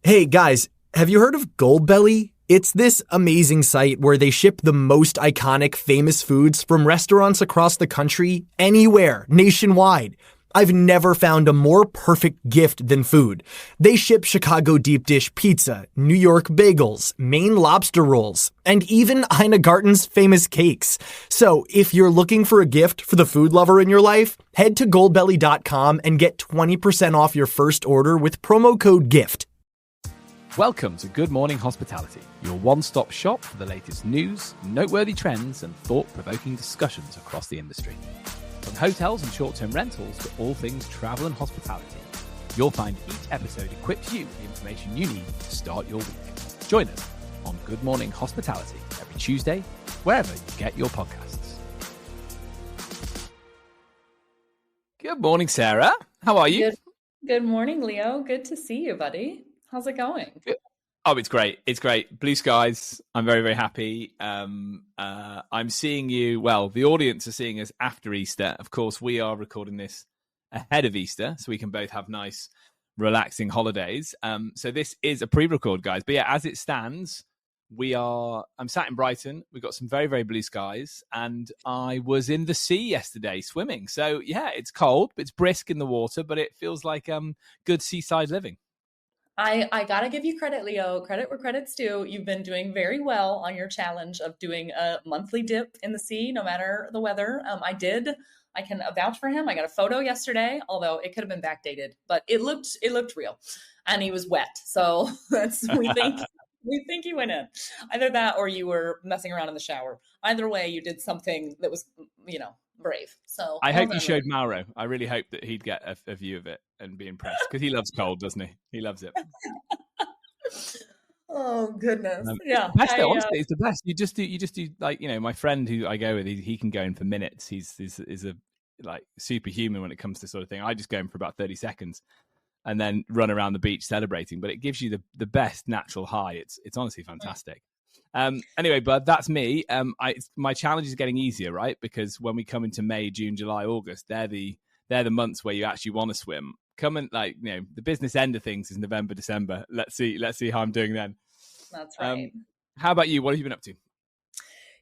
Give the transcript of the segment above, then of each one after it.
Hey guys, have you heard of Goldbelly? It's this amazing site where they ship the most iconic, famous foods from restaurants across the country, anywhere, nationwide. I've never found a more perfect gift than food. They ship Chicago deep dish pizza, New York bagels, Maine lobster rolls, and even Ina Garten's famous cakes. So if you're looking for a gift for the food lover in your life, head to goldbelly.com and get 20% off your first order with promo code GIFT. Welcome to Good Morning Hospitality, your one-stop shop for the latest news, noteworthy trends, and thought-provoking discussions across the industry. From hotels and short-term rentals to all things travel and hospitality, you'll find each episode equips you with the information you need to start your week. Join us on Good Morning Hospitality every Tuesday, wherever you get your podcasts. Good morning, Sarah. How are you? Good morning, Leo. Good to see you, buddy. How's it going? Oh, it's great. It's great. Blue skies. I'm very, very happy. I'm seeing you. Well, the audience are seeing us after Easter. Of course, we are recording this ahead of Easter, so we can both have nice, relaxing holidays. So this is a pre-record, guys. But yeah, as it stands, I'm sat in Brighton. We've got some very, very blue skies. And I was in the sea yesterday swimming. So yeah, it's cold, but it's brisk in the water, but it feels like good seaside living. I gotta give you credit, Leo. Credit where credit's due. You've been doing very well on your challenge of doing a monthly dip in the sea, no matter the weather. I can vouch for him. I got a photo yesterday, although it could have been backdated, but it looked real, and he was wet. So we think you went in. Either that, or you were messing around in the shower. Either way, you did something that was, brave. So I hope you showed Mauro. I really hope that he'd get a view of it and be impressed, because he loves cold, doesn't he? He loves it. Oh goodness, yeah. Honestly, it's the best. You just do like, my friend who I go with. He can go in for minutes. He's a like superhuman when it comes to this sort of thing. I just go in for about 30 seconds and then run around the beach celebrating. But it gives you the best natural high. It's honestly fantastic. Anyway, bud, that's me. My challenge is getting easier, right? Because when we come into May, June, July, August, they're the months where you actually want to swim. Come and the business end of things is November, December. Let's see how I'm doing then. That's right. How about you? What have you been up to?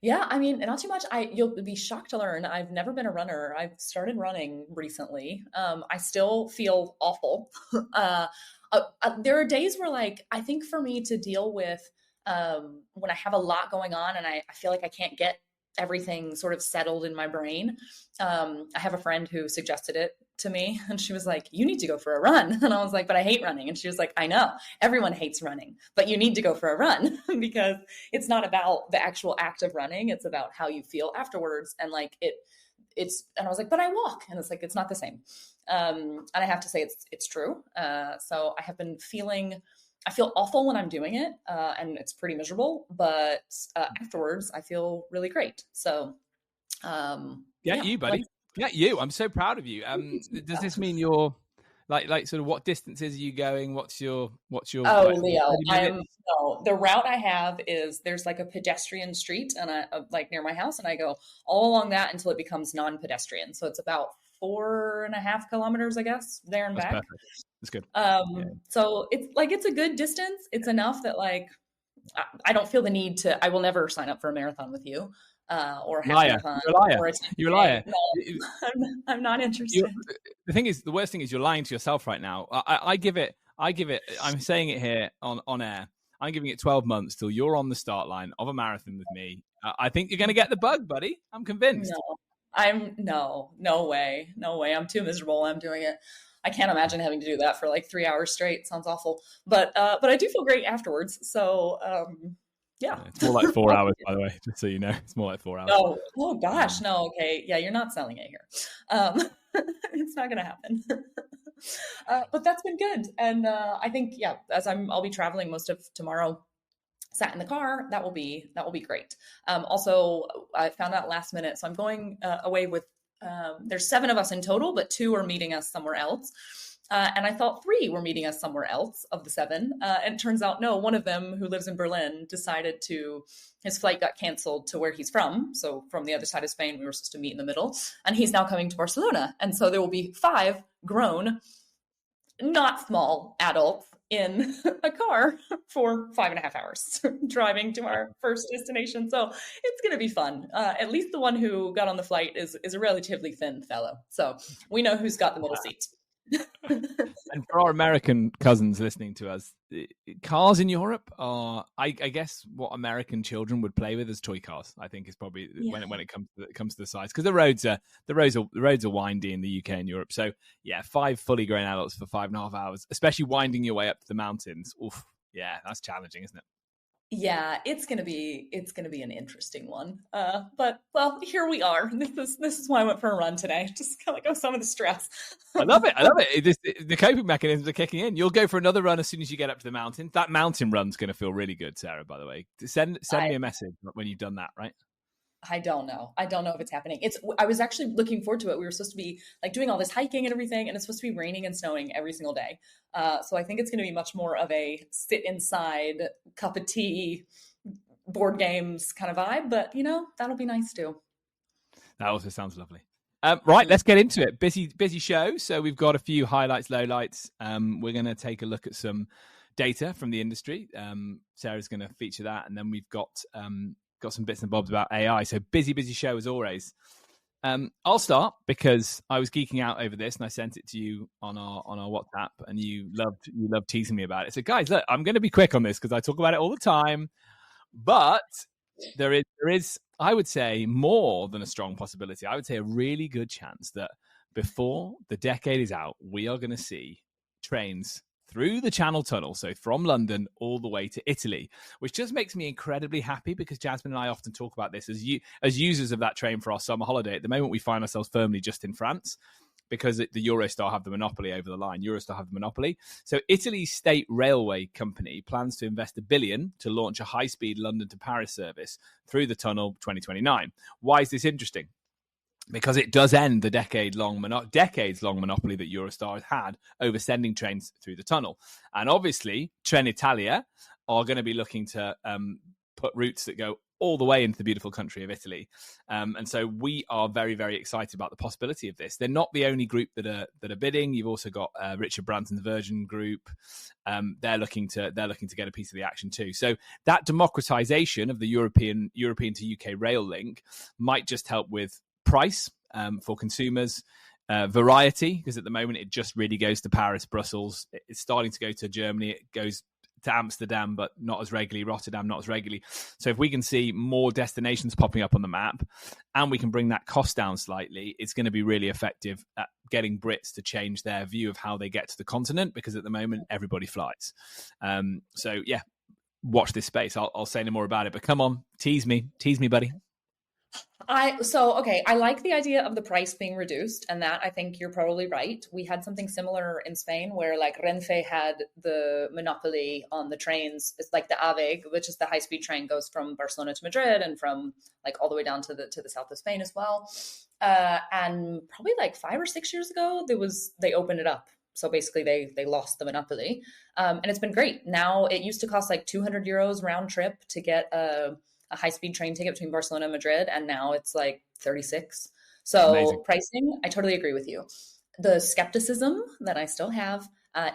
Yeah, I mean, not too much. You'll be shocked to learn I've never been a runner. I've started running recently. I still feel awful. There are days where, I think for me to deal with when I have a lot going on and I feel like I can't get everything sort of settled in my brain. I have a friend who suggested it to me, and she was like, you need to go for a run. And I was like, but I hate running. And she was like, I know everyone hates running, but you need to go for a run because it's not about the actual act of running. It's about how you feel afterwards. And and I was like, but I walk. And it's not the same. And I have to say it's true. So I feel awful when I'm doing it, and it's pretty miserable, but afterwards I feel really great. So, you, buddy. You. I'm so proud of you. Does this mean you're like sort of what distances are you going? What's your? Oh, Leo, the route I have is there's like a pedestrian street and near my house, and I go all along that until it becomes non-pedestrian. So it's about 4.5 kilometers, I guess, there and back. Perfect. That's good. So it's a good distance. It's enough that I don't feel the need to. I will never sign up for a marathon with you, or a half marathon. You're a liar. No, I'm not interested. The worst thing is you're lying to yourself right now. I give it. I'm saying it here on air. I'm giving it 12 months till you're on the start line of a marathon with me. I think you're going to get the bug, buddy. I'm convinced. No way. I'm too miserable. I'm doing it. I can't imagine having to do that for 3 hours straight. Sounds awful. But I do feel great afterwards. So, yeah. It's more like 4 hours, by the way, just so you know. It's more like 4 hours. Oh gosh. No. Okay. Yeah. You're not selling it here. It's not going to happen. But that's been good. And I think, as I'll be traveling most of tomorrow, sat in the car, that will be great. Also, I found out last minute, so I'm going away with, there's 7 of us in total, but 2 are meeting us somewhere else. And I thought 3 were meeting us somewhere else of the 7. And it turns out, no, one of them who lives in Berlin decided his flight got canceled to where he's from. So from the other side of Spain, we were supposed to meet in the middle, and he's now coming to Barcelona. And so there will be 5 grown, not small adults in a car for 5.5 hours driving to our first destination. So it's going to be fun. At least the one who got on the flight is a relatively thin fellow. So we know who's got the middle seat. And for our American cousins listening to us, cars in Europe are, I guess, what American children would play with as toy cars. I think is probably when it comes to the size, because the roads are windy in the UK and Europe. So yeah, 5 fully grown adults for 5.5 hours, especially winding your way up to the mountains. Oof, yeah, that's challenging, isn't it? Yeah, it's gonna be an interesting one. But well, here we are. This is why I went for a run today. Just to let go some of the stress. I love it. The coping mechanisms are kicking in. You'll go for another run as soon as you get up to the mountain. That mountain run's going to feel really good, Sarah. By the way, send me a message when you've done that. Right? I don't know if it's happening. I was actually looking forward to it. We were supposed to be like doing all this hiking and everything, and it's supposed to be raining and snowing every single day. So I think it's going to be much more of a sit inside, cup of tea, board games kind of vibe. But that'll be nice too. That also sounds lovely. Right, let's get into it. Busy show. So we've got a few highlights, lowlights. We're going to take a look at some data from the industry. Sarah's going to feature that, and then we've got some bits and bobs about AI. So busy show as always. I'll start because I was geeking out over this and I sent it to you on our WhatsApp, and you loved teasing me about it. So guys, look, I'm going to be quick on this because I talk about it all the time, but there is, I would say, more than a strong possibility. I would say a really good chance that before the decade is out, we are going to see trains through the Channel Tunnel, so from London all the way to Italy, which just makes me incredibly happy because Jasmine and I often talk about this as users of that train for our summer holiday. At the moment, we find ourselves firmly just in France because the Eurostar have the monopoly over the line. Eurostar have the monopoly. So Italy's state railway company plans to invest $1 billion to launch a high-speed London to Paris service through the tunnel 2029. Why is this interesting? Because it does end the decades-long monopoly that Eurostar has had over sending trains through the tunnel. And obviously, Trenitalia are going to be looking to put routes that go all the way into the beautiful country of Italy. And so we are very, very excited about the possibility of this. They're not the only group that are bidding. You've also got Richard Branson's Virgin Group. They're looking to get a piece of the action too. So that democratization of the European to UK rail link might just help with price for consumers, variety, because at the moment it just really goes to Paris, Brussels. It's starting to go to Germany. It goes to Amsterdam, but not as regularly. Rotterdam, not as regularly. So if we can see more destinations popping up on the map and we can bring that cost down slightly, it's going to be really effective at getting Brits to change their view of how they get to the continent, because at the moment everybody flies. So yeah, watch this space. I'll say no more about it, but come on, tease me, buddy. I like the idea of the price being reduced, and that I think you're probably right. We had something similar in Spain where like Renfe had the monopoly on the trains. It's like the AVE, which is the high-speed train, goes from Barcelona to Madrid and from like all the way down to the south of Spain as well. And probably like 5 or 6 years ago, they opened it up. So basically they lost the monopoly. And it's been great. Now it used to cost like 200 euros round trip to get a high-speed train ticket between Barcelona and Madrid, and now it's like 36. So amazing. Pricing, I totally agree with you. The skepticism that I still have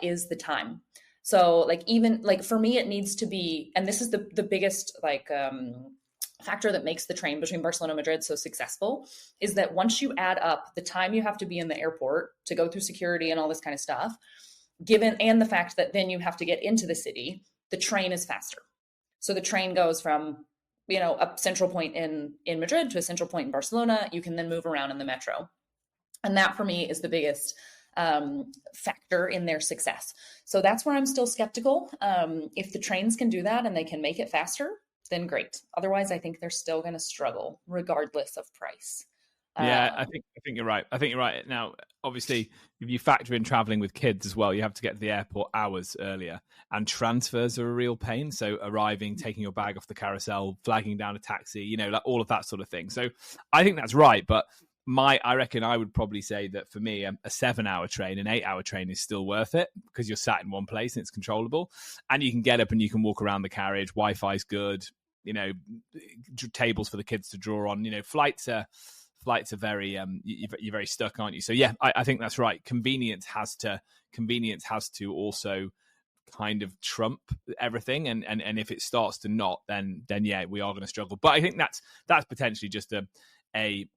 is the time. So like even like for me, it needs to be, and this is the biggest like factor that makes the train between Barcelona and Madrid so successful, is that once you add up the time you have to be in the airport to go through security and all this kind of stuff, and the fact that then you have to get into the city, the train is faster. So the train goes from a central point in Madrid to a central point in Barcelona. You can then move around in the metro. And that for me is the biggest factor in their success. So that's where I'm still skeptical. If the trains can do that and they can make it faster, then great. Otherwise, I think they're still going to struggle regardless of price. Yeah, I think you're right. I think you're right. Now, obviously, if you factor in traveling with kids as well, you have to get to the airport hours earlier, and transfers are a real pain. So arriving, taking your bag off the carousel, flagging down a taxi, like all of that sort of thing. So I think that's right. But I reckon I would probably say that for me, a 7-hour train, an 8-hour train is still worth it because you're sat in one place and it's controllable, and you can get up and you can walk around the carriage. Wi-Fi's good, tables for the kids to draw on. Flights are very you're very stuck, aren't you? So yeah, I think that's right. Convenience has to also kind of trump everything, and if it starts to not, then yeah, we are going to struggle. But I think that's potentially just a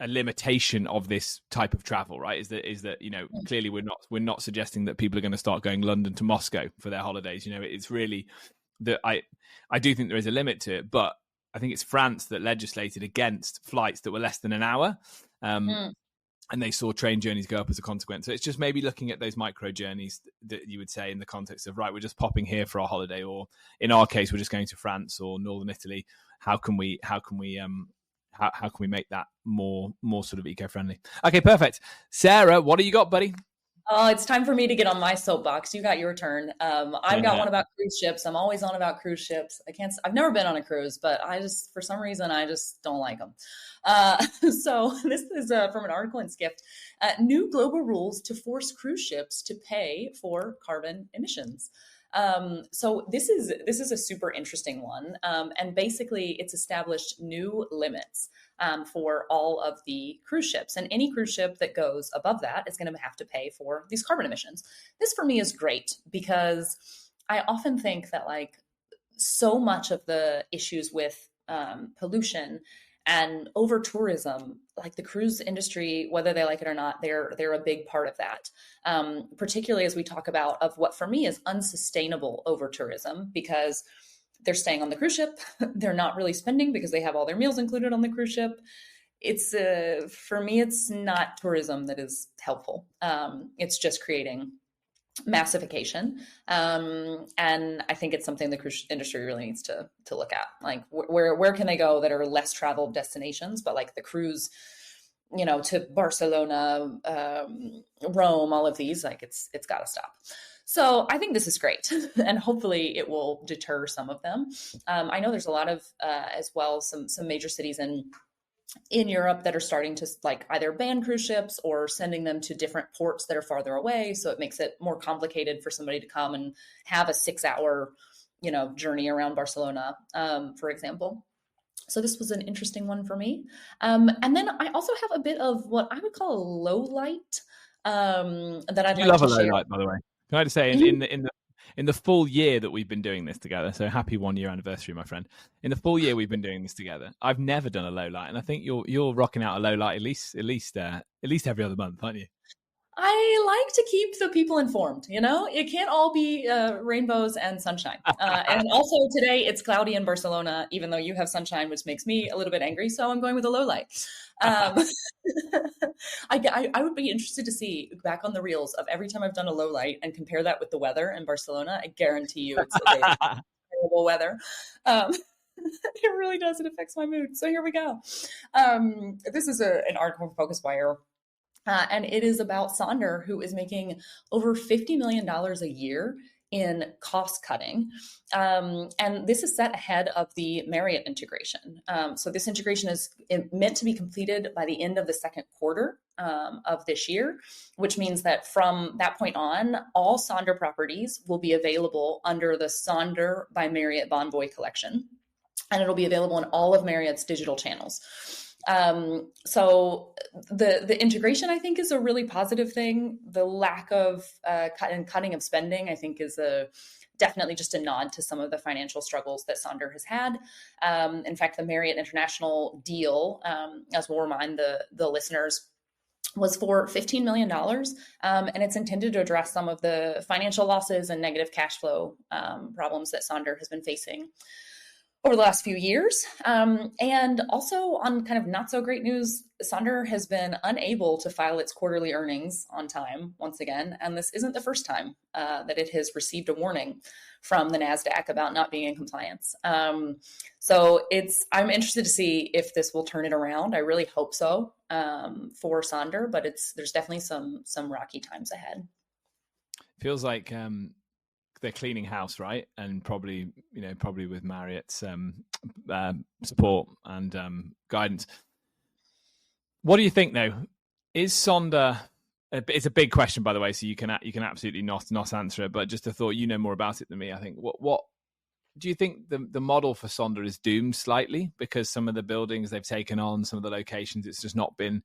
limitation of this type of travel, right? Is that clearly we're not suggesting that people are going to start going London to Moscow for their holidays. It's really that I do think there is a limit to it, but I think it's France that legislated against flights that were less than an hour. And they saw train journeys go up as a consequence. So it's just maybe looking at those micro journeys that you would say in the context of, right, we're just popping here for our holiday, or in our case, we're just going to France or Northern Italy. How can we make that more sort of eco-friendly? Okay, perfect. Sarah, what do you got, buddy? Oh, it's time for me to get on my soapbox. You got your turn. I've got one about cruise ships. I'm always on about cruise ships. I've never been on a cruise, but for some reason, I just don't like them. So this is from an article in Skift. New global rules to force cruise ships to pay for carbon emissions. So this is a super interesting one. And basically it's established new limits for all of the cruise ships, and any cruise ship that goes above that is going to have to pay for these carbon emissions. This for me is great because I often think that so much of the issues with pollution and over tourism, like the cruise industry, whether they like it or not, they're a big part of that. Particularly as we talk about of what for me is unsustainable over tourism, because they're staying on the cruise ship. They're not really spending because they have all their meals included on the cruise ship. It's for me, it's not tourism that is helpful. It's just creating massification. And I think it's something the cruise industry really needs to look at. Like where can they go that are less traveled destinations, but like the cruise, to Barcelona, Rome, all of these, like it's got to stop. So I think this is great, and hopefully it will deter some of them. I know there's a lot of, as well, some major cities in Europe that are starting to either ban cruise ships or sending them to different ports that are farther away. So it makes it more complicated for somebody to come and have a 6-hour, journey around Barcelona, for example. So this was an interesting one for me. And then I also have a bit of what I would call a low light that I'd like to share. You love a low light, by the way. Can I just say, in the full year that we've been doing this together, so happy 1-year anniversary, my friend. In the full year we've been doing this together, I've never done a low light, and I think you're rocking out a low light at least every other month, aren't you? I like to keep the people informed. It can't all be rainbows and sunshine. And also today it's cloudy in Barcelona, even though you have sunshine, which makes me a little bit angry. So I'm going with a low light. I would be interested to see back on the reels of every time I've done a low light and compare that with the weather in Barcelona. I guarantee you it's terrible weather. It really does. It affects my mood. So here we go. This is an article from FocusWire. And it is about Sonder, who is making over $50 million a year in cost cutting. And this is set ahead of the Marriott integration. So this integration is meant to be completed by the end of the second quarter of this year, which means that from that point on, all Sonder properties will be available under the Sonder by Marriott Bonvoy collection. And it'll be available in all of Marriott's digital channels. So the integration, I think, is a really positive thing. The lack of cutting of spending, I think, is definitely just a nod to some of the financial struggles that Sonder has had. In fact, the Marriott International deal, as we'll remind the listeners, was for $15 million, and it's intended to address some of the financial losses and negative cash flow problems that Sonder has been facing over the last few years. And also on kind of not so great news, Sonder has been unable to file its quarterly earnings on time once again. And this isn't the first time that it has received a warning from the NASDAQ about not being in compliance. So I'm interested to see if this will turn it around. I really hope so for Sonder, but there's definitely some rocky times ahead. Feels like they're cleaning house, right? And probably with Marriott's support and guidance. What do you think, though? Is Sonder? It's a big question, by the way, so you can absolutely not answer it. But just a thought, more about it than me. I think. What do you think the model for Sonder is doomed slightly because some of the buildings they've taken on, some of the locations, it's just not been.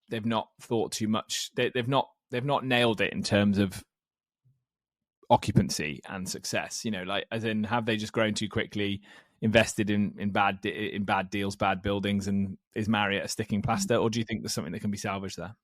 They've not thought too much. They've not nailed it in terms of occupancy and success? You know, like as in, have they just grown too quickly, invested in bad deals, bad buildings, and is Marriott a sticking plaster, or do you think there's something that can be salvaged there?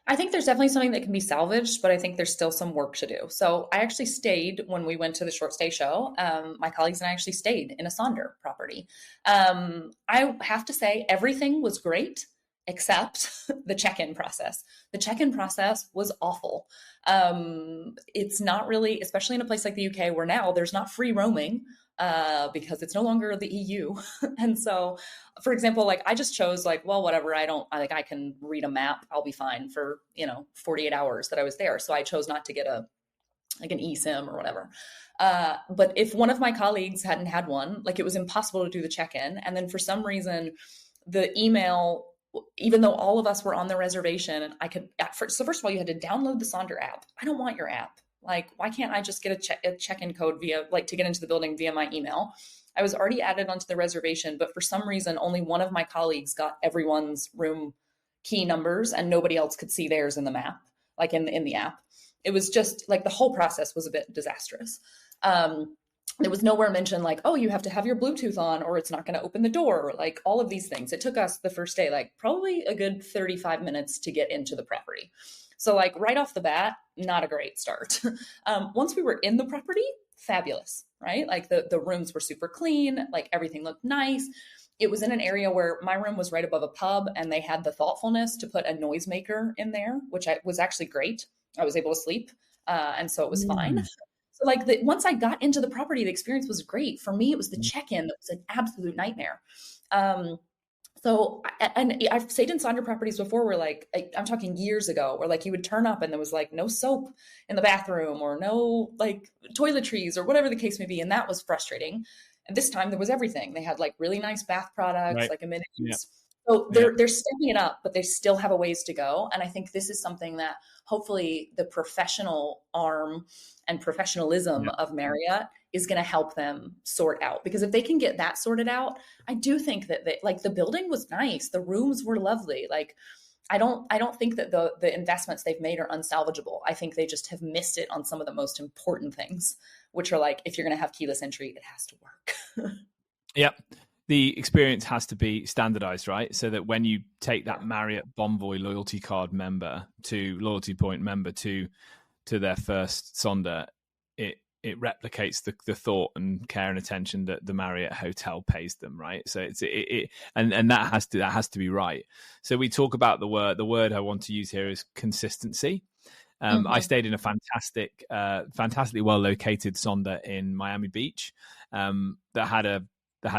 I think there's definitely something that can be salvaged, but I think there's still some work to do. So I actually stayed when we went to the short stay show. My colleagues and I actually stayed in a Sonder property. I have to say everything was great except the check-in process. The check-in process was awful. It's not really, especially in a place like the UK where now there's not free roaming because it's no longer the EU. And so, for example, like I just chose like, well, whatever, I can read a map. I'll be fine for, 48 hours that I was there. So I chose not to get an eSIM or whatever. But if one of my colleagues hadn't had one, like it was impossible to do the check-in. And then for some reason, the email, even though all of us were on the reservation, so first of all, you had to download the Sonder app. I don't want your app. Like, why can't I just get a check-in code to get into the building via my email? I was already added onto the reservation, but for some reason, only one of my colleagues got everyone's room key numbers and nobody else could see theirs in the map, like in the app. It was just like the whole process was a bit disastrous. There was nowhere mentioned like, oh, you have to have your Bluetooth on or it's not going to open the door, like all of these things. It took us the first day, like probably a good 35 minutes to get into the property. So like right off the bat, not a great start. Once we were in the property, fabulous, right? Like the rooms were super clean, like everything looked nice. It was in an area where my room was right above a pub and they had the thoughtfulness to put a noisemaker in there, which was actually great. I was able to sleep. And so it was fine. So like once I got into the property, the experience was great. For me, it was the check-in that was an absolute nightmare. So, and I've stayed in Sonder properties before where like, I'm talking years ago, where like you would turn up and there was like no soap in the bathroom or no like toiletries or whatever the case may be. And that was frustrating. And this time there was everything. They had like really nice bath products, right, like amenities. Yeah. So they're stepping it up, but they still have a ways to go. And I think this is something that hopefully the professional arm and professionalism of Marriott is going to help them sort out. Because if they can get that sorted out, I do think that like the building was nice. The rooms were lovely. Like, I don't think that the investments they've made are unsalvageable. I think they just have missed it on some of the most important things, which are like, if you're going to have keyless entry, it has to work. Yep. The experience has to be standardized, right? So that when you take that Marriott Bonvoy loyalty card member to loyalty point member to their first Sonder, it replicates the thought and care and attention that the Marriott hotel pays them, right? So and that has to be right. So we talk about the word I want to use here is consistency. I stayed in a fantastically well located Sonder in Miami Beach that had a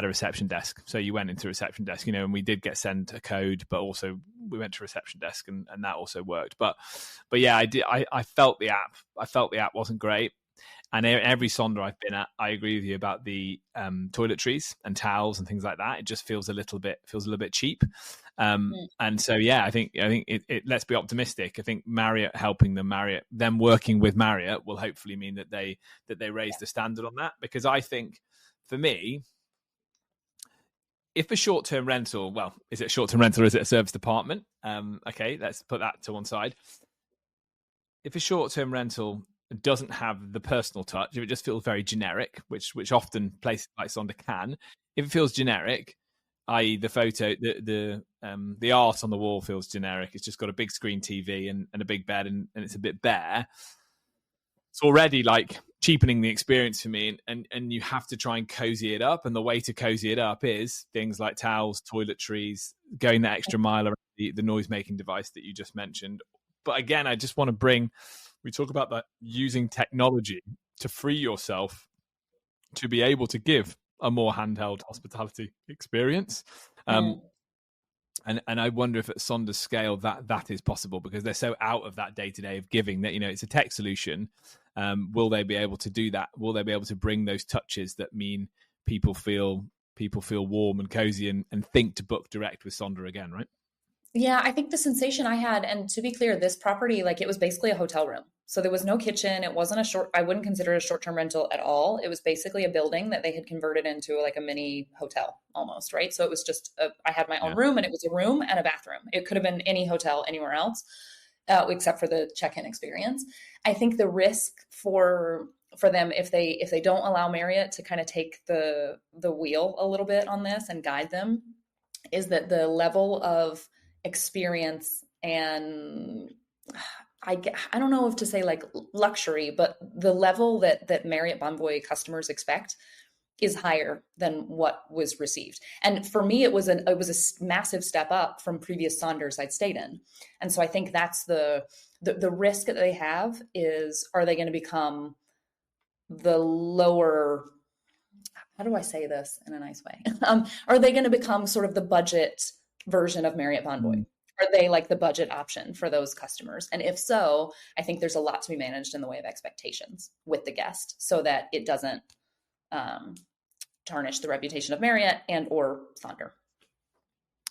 reception desk. So you went into a reception desk, and we did get sent a code, but also we went to a reception desk and that also worked. But yeah, I felt the app. I felt the app wasn't great. And every Sonder I've been at, I agree with you about the toiletries and towels and things like that. It just feels a little bit cheap. And so, yeah, I think let's be optimistic. I think Marriott helping them working with Marriott will hopefully mean that they raise the standard on that. Because I think for me, if a short-term rental, well, is it a short-term rental or is it a service department? Okay, let's put that to one side. If a short-term rental doesn't have the personal touch, if it just feels very generic, which often places like Sonder can, if it feels generic, i.e. the photo, the art on the wall feels generic, it's just got a big screen TV and a big bed and it's a bit bare, it's already like cheapening the experience for me, and you have to try and cozy it up, and the way to cozy it up is things like towels, toiletries, going that extra mile around the noise-making device that you just mentioned. But again, I just want to we talk about that using technology to free yourself to be able to give a more handheld hospitality experience. And I wonder if at Sonder's scale that is possible, because they're so out of that day-to-day of giving that, it's a tech solution. Will they be able to do that? Will they be able to bring those touches that mean people feel warm and cozy and think to book direct with Sonder again, right? Yeah, I think the sensation I had, and to be clear, this property, like it was basically a hotel room. So there was no kitchen. It wasn't I wouldn't consider it a short-term rental at all. It was basically a building that they had converted into like a mini hotel almost, right? So it was just, I had my own room, and it was a room and a bathroom. It could have been any hotel anywhere else. except for the check-in experience. I think the risk for them, if they don't allow Marriott to kind of take the wheel a little bit on this and guide them, is that the level of experience and I don't know if to say like luxury, but the level that Marriott Bonvoy customers expect is higher than what was received. And for me, it was a massive step up from previous Sonders I'd stayed in. And so I think that's the risk that they have is, are they going to become the lower, how do I say this in a nice way? Are they going to become sort of the budget version of Marriott Bonvoy? Are they like the budget option for those customers? And if so, I think there's a lot to be managed in the way of expectations with the guest so that it doesn't tarnish the reputation of Marriott and or Sonder.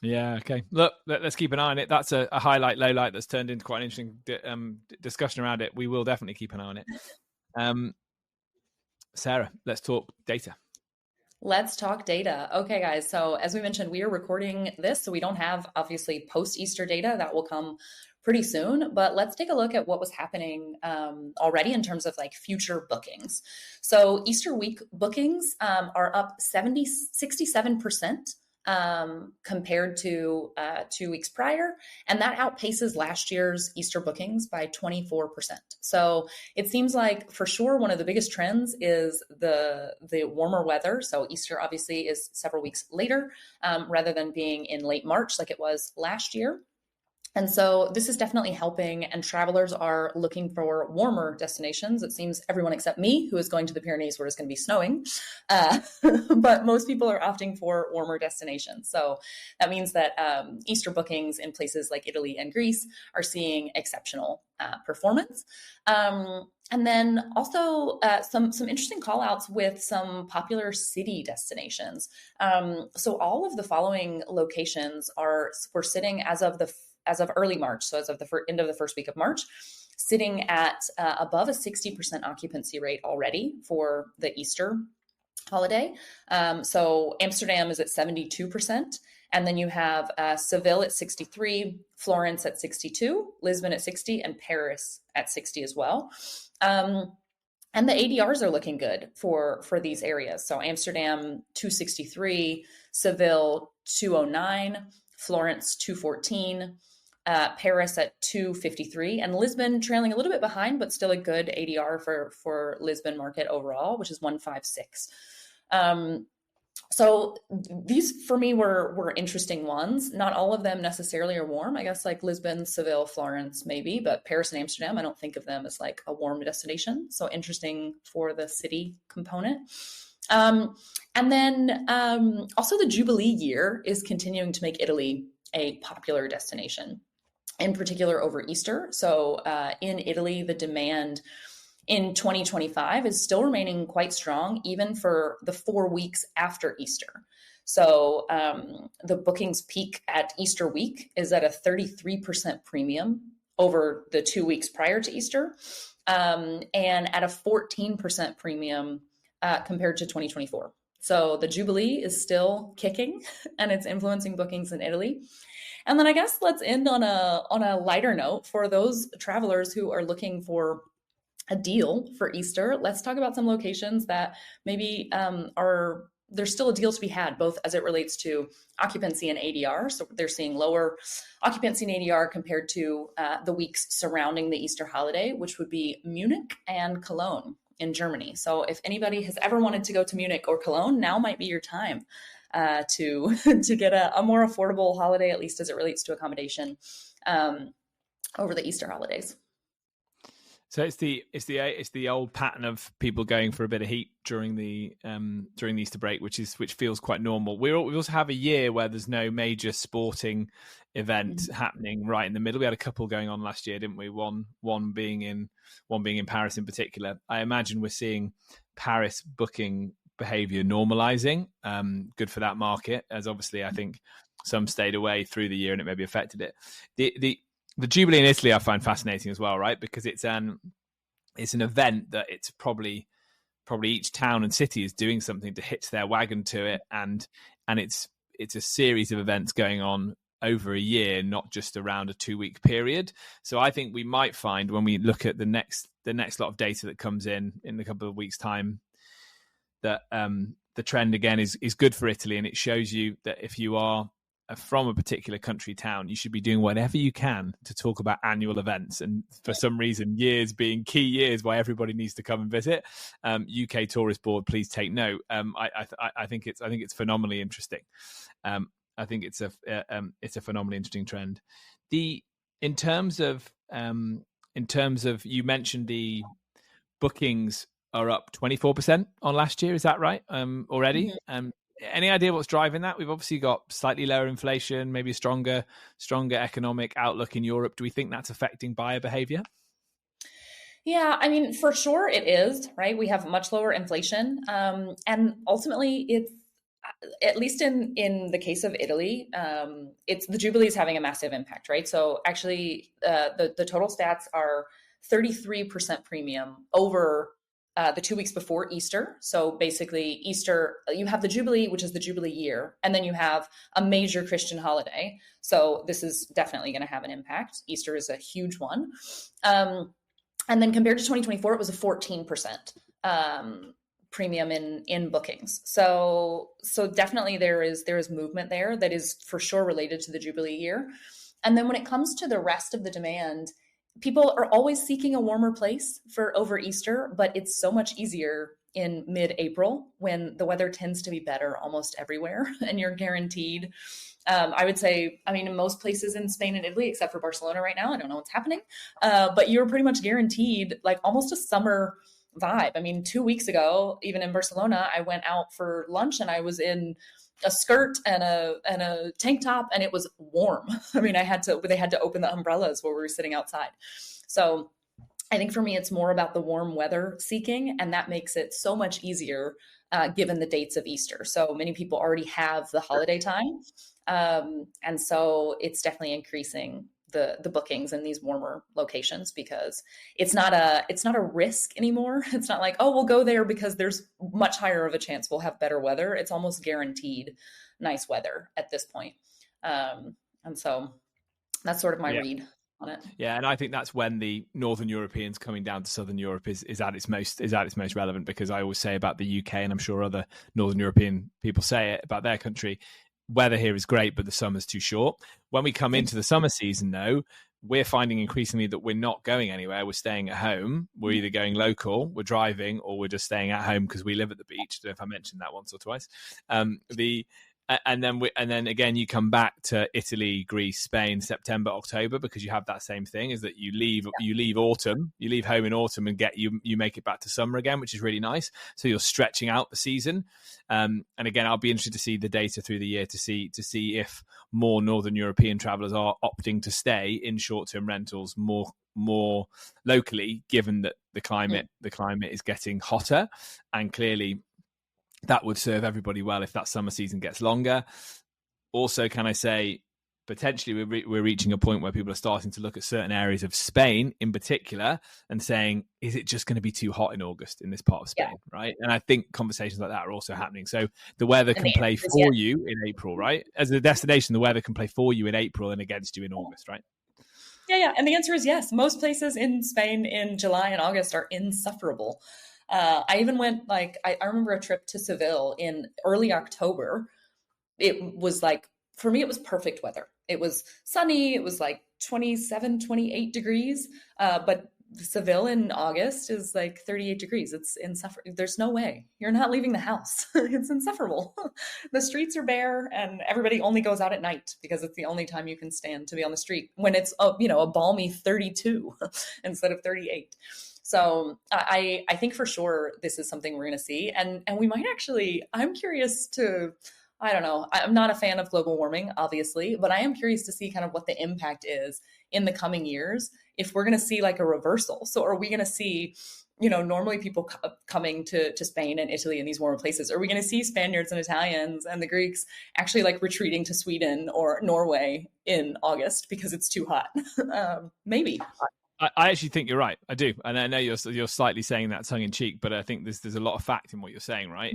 Yeah, okay. Look, let's keep an eye on it. That's a highlight, low light that's turned into quite an interesting discussion around it. We will definitely keep an eye on it. Sarah, let's talk data. Let's talk data. Okay, guys. So as we mentioned, we are recording this, so we don't have obviously post-Easter data. That will come pretty soon, but let's take a look at what was happening already in terms of like future bookings. So Easter week bookings are up 67% compared to 2 weeks prior. And that outpaces last year's Easter bookings by 24%. So it seems like for sure one of the biggest trends is the warmer weather. So Easter obviously is several weeks later rather than being in late March like it was last year. And so this is definitely helping, and travelers are looking for warmer destinations. It seems everyone except me, who is going to the Pyrenees where it's going to be snowing, but most people are opting for warmer destinations. So that means that Easter bookings in places like Italy and Greece are seeing exceptional performance. And then also some interesting call outs with some popular city destinations. So all of the following locations were sitting as of early March, so as of the end of the first week of March, sitting at above a 60% occupancy rate already for the Easter holiday. So Amsterdam is at 72%, and then you have Seville at 63, Florence at 62, Lisbon at 60, and Paris at 60 as well. And the ADRs are looking good for these areas. So Amsterdam 263, Seville 209, Florence 214, Paris at 253, and Lisbon trailing a little bit behind, but still a good ADR for Lisbon market overall, which is 156. So these for me were interesting ones. Not all of them necessarily are warm. I guess like Lisbon, Seville, Florence, maybe, but Paris and Amsterdam, I don't think of them as like a warm destination. So interesting for the city component. And then also the Jubilee year is continuing to make Italy a popular destination, in particular over Easter. So in Italy, the demand in 2025 is still remaining quite strong, even for the 4 weeks after Easter. So the bookings peak at Easter week is at a 33% premium over the 2 weeks prior to Easter, and at a 14% premium compared to 2024. So the Jubilee is still kicking and it's influencing bookings in Italy. And then I guess let's end on a lighter note for those travelers who are looking for a deal for Easter. Let's talk about some locations that maybe there's still a deal to be had, both as it relates to occupancy and ADR. So they're seeing lower occupancy and ADR compared to the weeks surrounding the Easter holiday, which would be Munich and Cologne in Germany. So if anybody has ever wanted to go to Munich or Cologne, now might be your time to get a more affordable holiday, at least as it relates to accommodation over the Easter holidays. So it's the old pattern of people going for a bit of heat during the Easter break, which feels quite normal. We also have a year where there's no major sporting event happening right in the middle. We had a couple going on last year, didn't we? One being in Paris in particular. I imagine we're seeing Paris booking behavior normalizing. Good for that market, as obviously I think some stayed away through the year and it maybe affected it. The Jubilee in Italy I find fascinating as well, right? Because it's an event that it's probably each town and city is doing something to hitch their wagon to it, and it's a series of events going on over a year, not just around a 2-week period. So I think we might find when we look at the next lot of data that comes in a couple of weeks' time, that the trend again is good for Italy, and it shows you that if you are from a particular country town, you should be doing whatever you can to talk about annual events. And for some reason, years being key years why everybody needs to come and visit. UK Tourist Board, please take note. I think it's phenomenally interesting. I think it's a phenomenally interesting trend. In terms of you mentioned the bookings are up 24% on last year. Is that right? Already. Mm-hmm. Any idea what's driving that? We've obviously got slightly lower inflation, maybe a stronger economic outlook in Europe. Do we think that's affecting buyer behavior? Yeah, I mean, for sure it is, right? We have much lower inflation. And ultimately, it's, at least in the case of Italy, it's the Jubilee is having a massive impact, right? So actually, the total stats are 33% premium over the 2 weeks before Easter. So basically Easter, you have the Jubilee, which is the Jubilee year, and then you have a major Christian holiday. So this is definitely going to have an impact. Easter is a huge one. And then compared to 2024, it was a 14% premium in bookings. So definitely there is movement there that is for sure related to the Jubilee year. And then when it comes to the rest of the demand, people are always seeking a warmer place for over Easter, but it's so much easier in mid-April when the weather tends to be better almost everywhere and you're guaranteed. I would say, I mean, in most places in Spain and Italy, except for Barcelona right now, I don't know what's happening, but you're pretty much guaranteed like almost a summer vibe. I mean, 2 weeks ago, even in Barcelona, I went out for lunch and I was in a skirt and a tank top, and it was warm. I mean, they had to open the umbrellas while we were sitting outside. So I think for me, it's more about the warm weather seeking, and that makes it so much easier given the dates of Easter. So many people already have the holiday time. And so it's definitely increasing the bookings in these warmer locations because it's not a risk anymore. It's not like, oh, we'll go there because there's much higher of a chance we'll have better weather. It's almost guaranteed nice weather at this point. And so that's sort of my read on it. Yeah, and I think that's when the Northern Europeans coming down to Southern Europe is at its most relevant, because I always say about the UK, and I'm sure other Northern European people say it about their country, weather here is great, but the summer's too short. When we come into the summer season, though, we're finding increasingly that we're not going anywhere. We're staying at home. We're either going local, we're driving, or we're just staying at home because we live at the beach. I don't know if I mentioned that once or twice. And then again, you come back to Italy, Greece, Spain, September, October, because you have that same thing, is that you leave autumn, you leave home in autumn and you make it back to summer again, which is really nice. So you're stretching out the season. And again, I'll be interested to see the data through the year to see if more Northern European travelers are opting to stay in short-term rentals more locally, given that the climate is getting hotter, and clearly that would serve everybody well if that summer season gets longer. Also, can I say, potentially we're reaching a point where people are starting to look at certain areas of Spain in particular and saying, is it just going to be too hot in August in this part of Spain, right? And I think conversations like that are also happening. So the weather can play for you in April, right? As a destination, the weather can play for you in April and against you in August, right? Yeah. And the answer is yes. Most places in Spain in July and August are insufferable. I even went I remember a trip to Seville in early October. It was like, for me, it was perfect weather. It was sunny. It was like 27, 28 degrees. But Seville in August is like 38 degrees. It's insufferable. There's no way. You're not leaving the house. It's insufferable. The streets are bare and everybody only goes out at night because it's the only time you can stand to be on the street when it's a balmy 32 instead of 38. So I think for sure this is something we're going to see. And we might actually, I'm curious to, I don't know, I'm not a fan of global warming, obviously, but I am curious to see kind of what the impact is in the coming years if we're going to see like a reversal. So are we going to see, normally people coming to Spain and Italy and these warmer places? Are we going to see Spaniards and Italians and the Greeks actually like retreating to Sweden or Norway in August because it's too hot? Maybe. I actually think you're right. I do, and I know you're slightly saying that tongue in cheek, but I think there's a lot of fact in what you're saying. Right?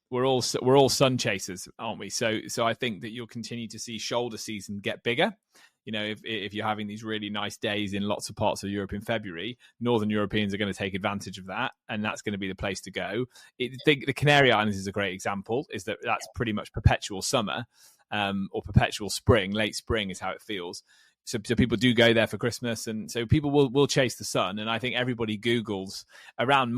we're all sun chasers, aren't we? So I think that you'll continue to see shoulder season get bigger. You know, if you're having these really nice days in lots of parts of Europe in February, Northern Europeans are going to take advantage of that, and that's going to be the place to go. The Canary Islands is a great example, is that's pretty much perpetual summer, or perpetual spring. Late spring is how it feels. So people do go there for Christmas, and so people will chase the sun. And I think everybody Googles around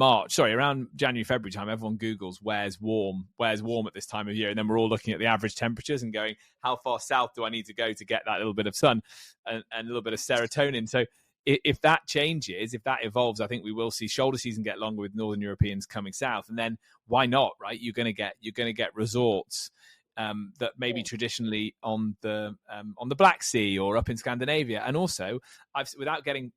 January, February time, everyone Googles where's warm at this time of year. And then we're all looking at the average temperatures and going, how far south do I need to go to get that little bit of sun and a little bit of serotonin? So if that changes, if that evolves, I think we will see shoulder season get longer with Northern Europeans coming south. And then why not, right? You're going to get resorts that maybe traditionally on the Black Sea or up in Scandinavia, and also without getting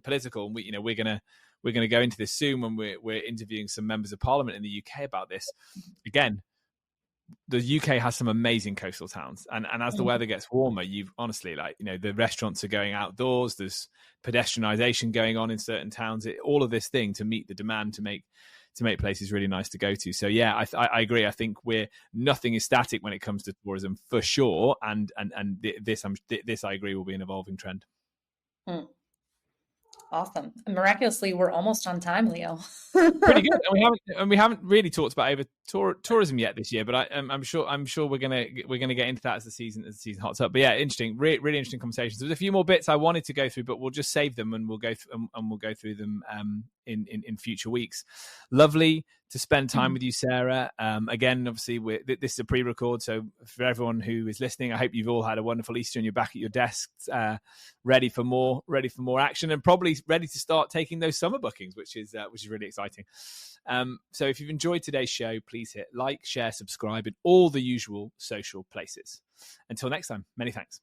political, and we're gonna go into this soon when we're interviewing some members of Parliament in the UK about this. Again, the UK has some amazing coastal towns, and as the weather gets warmer, you've honestly the restaurants are going outdoors. There's pedestrianisation going on in certain towns. All of this thing to meet the demand to make places really nice to go to. So yeah, I agree. I think nothing is static when it comes to tourism for sure, and this I agree will be an evolving trend. Awesome. Miraculously, we're almost on time, Leo. Pretty good. And we haven't really talked about tourism yet this year, but I'm sure we're gonna get into that as the season hots up. But yeah, interesting, really interesting conversations. There's a few more bits I wanted to go through, but we'll just save them and we'll go through them in future weeks. Lovely to spend time with you, Sarah. Again, obviously, this is a pre-record, so for everyone who is listening, I hope you've all had a wonderful Easter and you're back at your desks, ready for more action, and probably ready to start taking those summer bookings, which is really exciting. So if you've enjoyed today's show, please hit like, share, subscribe in all the usual social places. Until next time, many thanks.